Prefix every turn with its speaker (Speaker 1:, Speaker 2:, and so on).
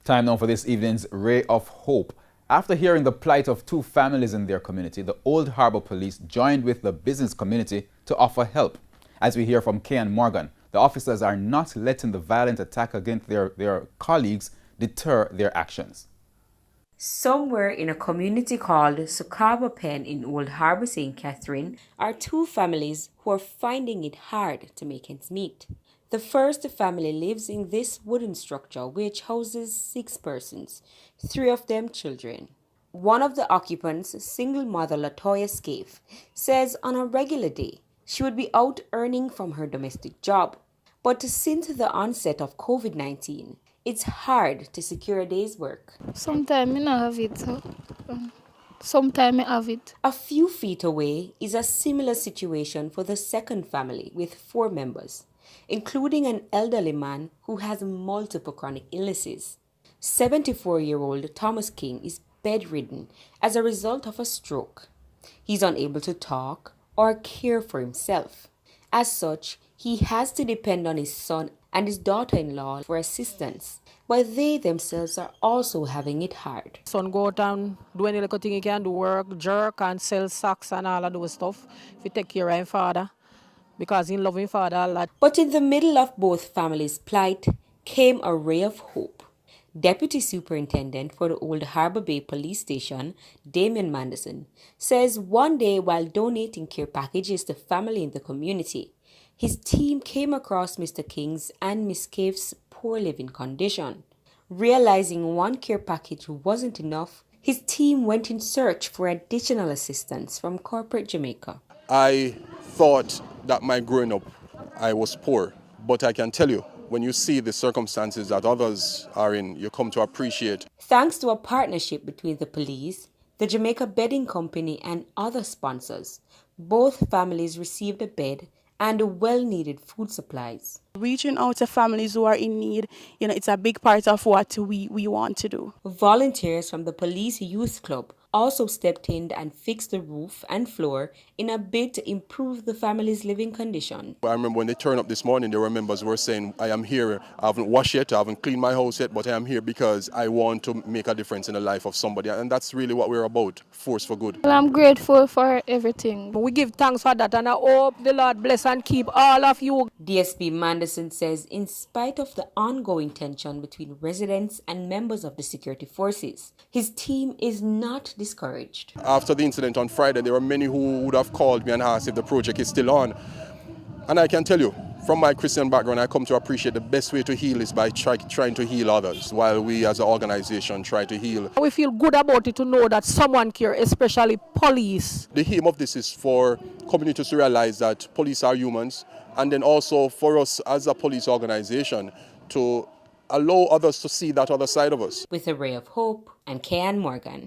Speaker 1: Time now for this evening's Ray of Hope. After hearing the plight of two families in their community, the Old Harbour police joined with the business community to offer help. As we hear from Kay Morgan, the officers are not letting the violent attack against their colleagues deter their actions.
Speaker 2: Somewhere in a community called Sukaba Pen in Old Harbour, St. Catherine, are two families who are finding it hard to make ends meet. The first family lives in this wooden structure which houses 6 persons, 3 of them children. One of the occupants, single mother Latoya Scaife, says on a regular day she would be out earning from her domestic job. But since the onset of COVID-19, it's hard to secure a day's work.
Speaker 3: Sometimes I don't have it. Sometimes I have it.
Speaker 2: A few feet away is a similar situation for the second family with 4 members, including an elderly man who has multiple chronic illnesses. 74-year-old Thomas King is bedridden as a result of a stroke. He's unable to talk or care for himself. As such, he has to depend on his son and his daughter-in-law for assistance, but they themselves are also having it hard.
Speaker 4: Son go out and do any little thing he can do, work, jerk and sell socks and all of those stuff. If you take care of his father, because he loves his father a lot.
Speaker 2: But in the middle of both families' plight came a ray of hope. Deputy Superintendent for the Old Harbour Bay Police Station, Damion Manderson, says one day while donating care packages to family in the community, his team came across Mr. King's and Miss Cave's poor living condition. Realizing one care package wasn't enough, his team went in search for additional assistance from corporate Jamaica.
Speaker 5: I thought that my growing up, I was poor, but I can tell you, when you see the circumstances that others are in, you come to appreciate.
Speaker 2: Thanks to a partnership between the police, the Jamaica Bedding Company and other sponsors, both families received a bed and well-needed food supplies.
Speaker 6: Reaching out to families who are in need, it's a big part of what we want to do.
Speaker 2: Volunteers from the Police Youth Club also stepped in and fixed the roof and floor in a bid to improve the family's living condition.
Speaker 5: I remember when they turned up this morning, there were members who were saying, I am here, I haven't washed yet, I haven't cleaned my house yet, but I am here because I want to make a difference in the life of somebody. And that's really what we're about, force for good.
Speaker 3: Well, I'm grateful for everything.
Speaker 4: We give thanks for that and I hope the Lord bless and keep all of you.
Speaker 2: DSP Manderson says in spite of the ongoing tension between residents and members of the security forces, his team is not discouraged.
Speaker 5: After the incident on Friday, there were many who would have called me and asked if the project is still on. And I can tell you, from my Christian background, I come to appreciate the best way to heal is by trying to heal others, while we as an organization try to heal.
Speaker 4: We feel good about it to know that someone cares, especially police.
Speaker 5: The aim of this is for communities to realize that police are humans, and then also for us as a police organization to allow others to see that other side of us.
Speaker 2: With a ray of hope, and Kay Morgan.